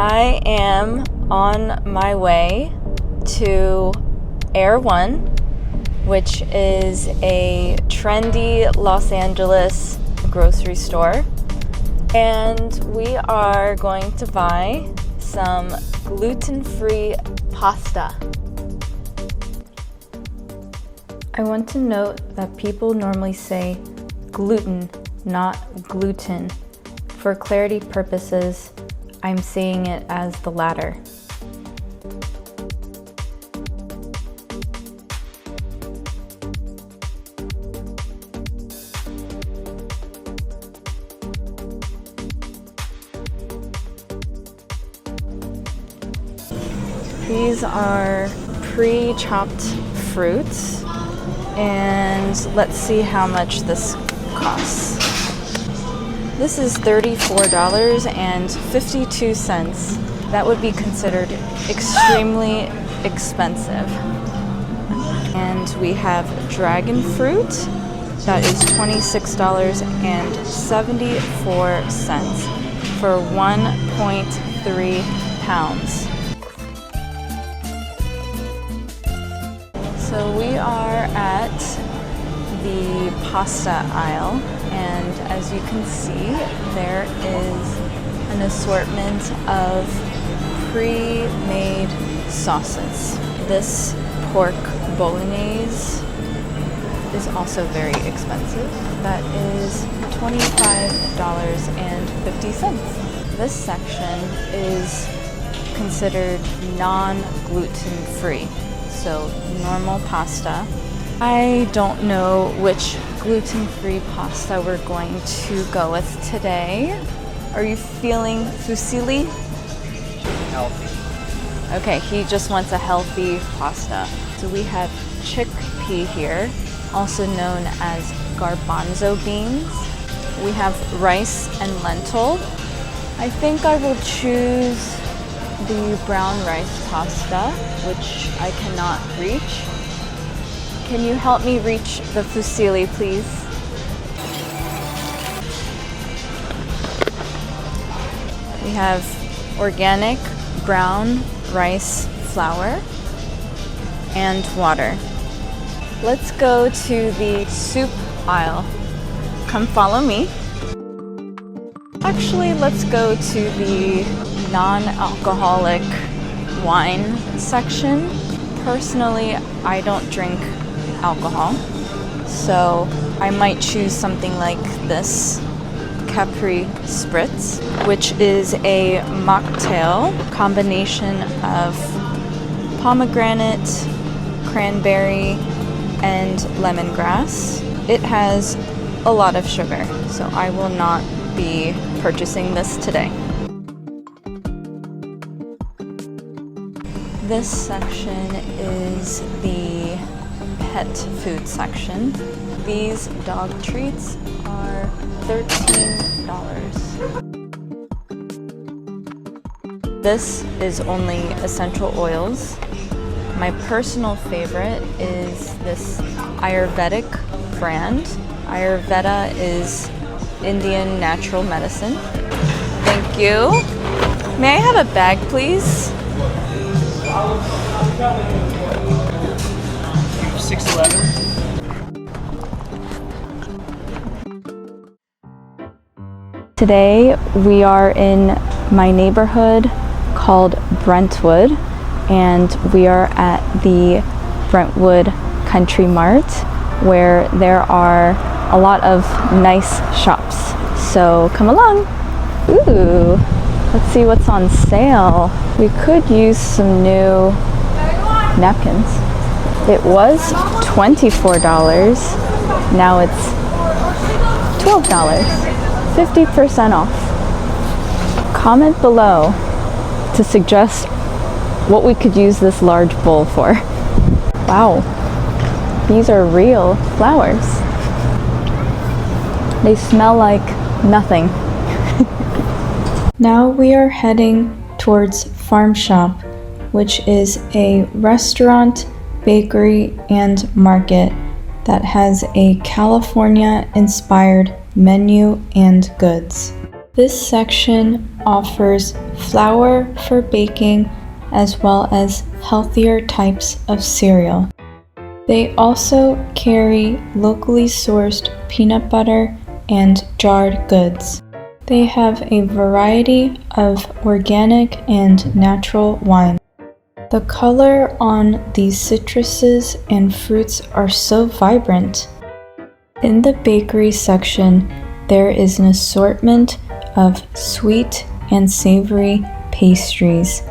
I am on my way to Erewhon, which is a trendy Los Angeles grocery store. And we are going to buy some gluten-free pasta. I want to note that people normally say gluten, not gluten. For clarity purposes, I'm saying it as the latter. These are pre-chopped fruits, and let's see how much this costs. This is $34.52. That would be considered extremely expensive. And we have dragon fruit. That is $26.74 for 1.3 pounds. So we are at the pasta aisle, and as you can see, there is an assortment of pre-made sauces. This pork bolognese is also very expensive. That is $25.50. This section is considered non-gluten free. So normal pasta. I don't know which gluten-free pasta we're going to go with today. Are you feeling fusilli? Healthy. Okay, he just wants a healthy pasta. So we have chickpea here, also known as garbanzo beans. We have rice and lentil. I think I will choose the brown rice pasta, which I cannot reach. Can you help me reach the fusilli, please? We have organic brown rice flour and water. Let's go to the soup aisle. Come follow me. Actually, let's go to the non-alcoholic wine section. Personally, I don't drink alcohol, so I might choose something like this Capri Spritz, which is a mocktail combination of pomegranate, cranberry, and lemongrass. It has a lot of sugar, so I will not be purchasing this today. This section is the pet food section. These dog treats are $13. This is only essential oils. My personal favorite is this Ayurvedic brand. Ayurveda is Indian natural medicine. Thank you. May I have a bag, please? 611. Today we are in my neighborhood called Brentwood, and we are at the Brentwood Country Mart, where there are a lot of nice shops. So come along. Ooh, let's see what's on sale. We could use some new napkins. It was $24. Now it's $12. 50% off. Comment below to suggest what we could use this large bowl for. Wow, these are real flowers. They smell like nothing. Now we are heading towards Farm Shop, which is a restaurant, bakery, and market that has a California-inspired menu and goods. This section offers flour for baking as well as healthier types of cereal. They also carry locally sourced peanut butter and jarred goods. They have a variety of organic and natural wine. The color on these citruses and fruits are so vibrant. In the bakery section, there is an assortment of sweet and savory pastries.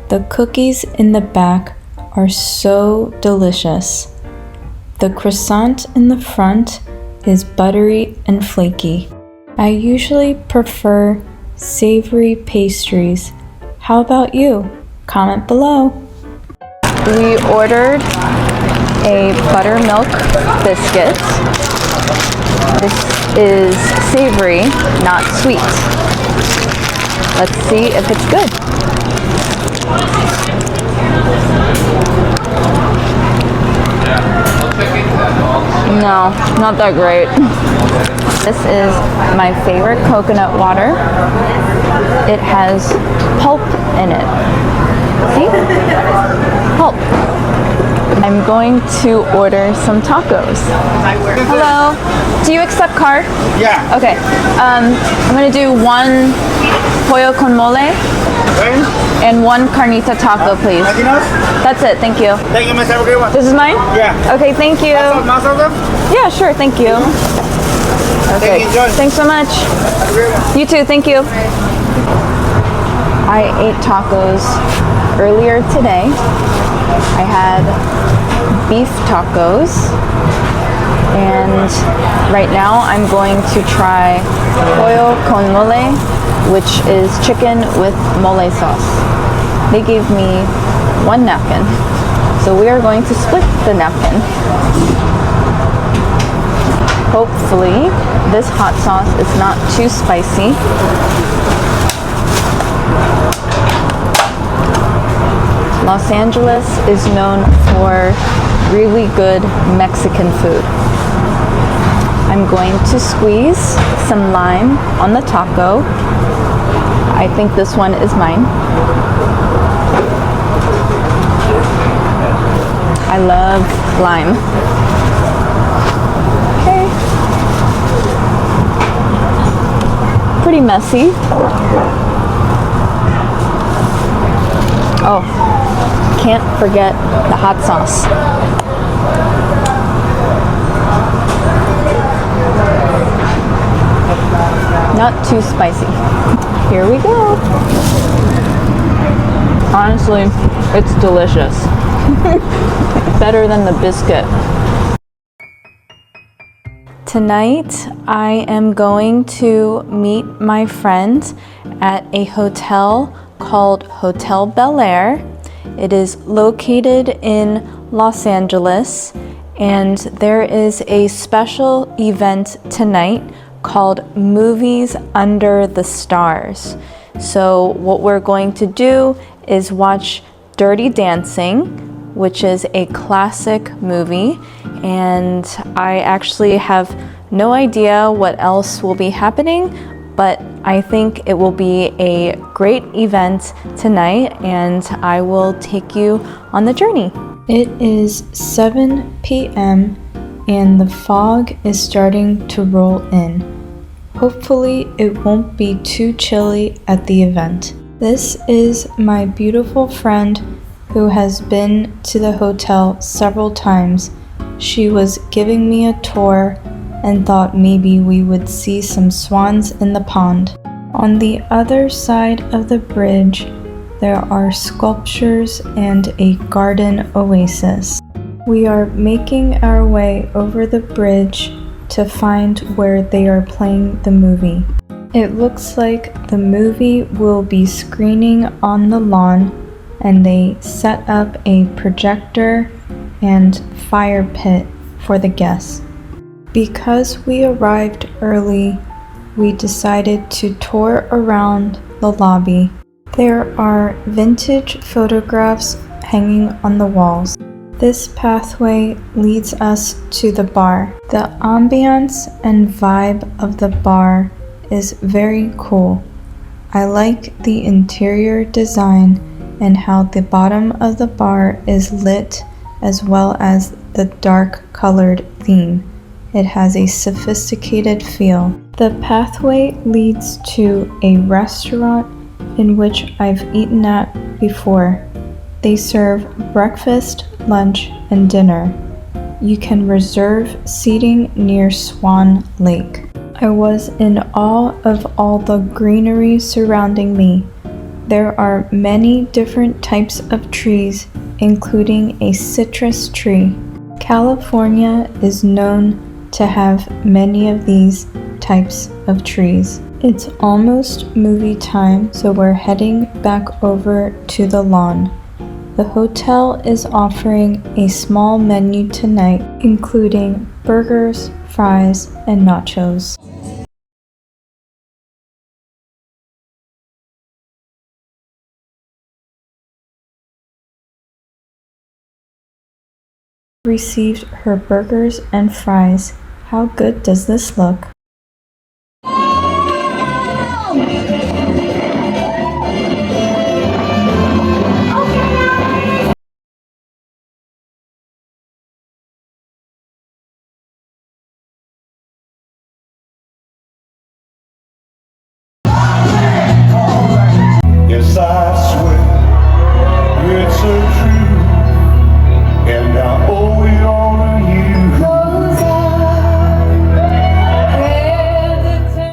The cookies in the back are so delicious. The croissant in the front is buttery and flaky. I usually prefer savory pastries. How about you? Comment below. We ordered a buttermilk biscuit. This is savory, not sweet. Let's see if it's good. No, not that great. This is my favorite coconut water. It has pulp in it. See? Pulp. I'm going to order some tacos. Hello. Do you accept card? Yeah. Okay. I'm going to do one pollo con mole and one carnita taco, please. That's it. Thank you. Thank you, miss. Have a good one. This is mine? Yeah. Okay, thank you. Most of them? Yeah, sure. Thank you. Okay. Enjoy. Thanks so much. Have a great one. You too. Thank you. I ate tacos earlier today. I had beef tacos, and right now I'm going to try pollo con mole, which is chicken with mole sauce. They gave me one napkin, so we are going to split the napkin. Hopefully this hot sauce is not too spicy. Los Angeles is known for really good Mexican food. I'm going to squeeze some lime on the taco. I think this one is mine. I love lime. Okay. Pretty messy. Oh, can't forget the hot sauce. Not too spicy. Here we go. Honestly, it's delicious. Better than the biscuit. Tonight, I am going to meet my friend at a hotel called Hotel Bel-Air. It is located in Los Angeles, and there is a special event tonight called Movies Under the Stars. So what we're going to do is watch Dirty Dancing, which is a classic movie, and I actually have no idea what else will be happening, but I think it will be a great event tonight, and I will take you on the journey. It is 7 p.m. and the fog is starting to roll in. Hopefully it won't be too chilly at the event. This is my beautiful friend who has been to the hotel several times. She was giving me a tour and thought maybe we would see some swans in the pond. On the other side of the bridge, there are sculptures and a garden oasis. We are making our way over the bridge to find where they are playing the movie. It looks like the movie will be screening on the lawn, and they set up a projector and fire pit for the guests. Because we arrived early, we decided to tour around the lobby. There are vintage photographs hanging on the walls. This pathway leads us to the bar. The ambiance and vibe of the bar is very cool. I like the interior design and how the bottom of the bar is lit as well as the dark colored theme. It has a sophisticated feel. The pathway leads to a restaurant in which I've eaten at before. They serve breakfast, lunch, and dinner. You can reserve seating near Swan Lake. I was in awe of all the greenery surrounding me. There are many different types of trees, including a citrus tree. California is known to have many of these types of trees. It's almost movie time, so we're heading back over to the lawn. The hotel is offering a small menu tonight, including burgers, fries, and nachos. Received her burgers and fries. How good does this look?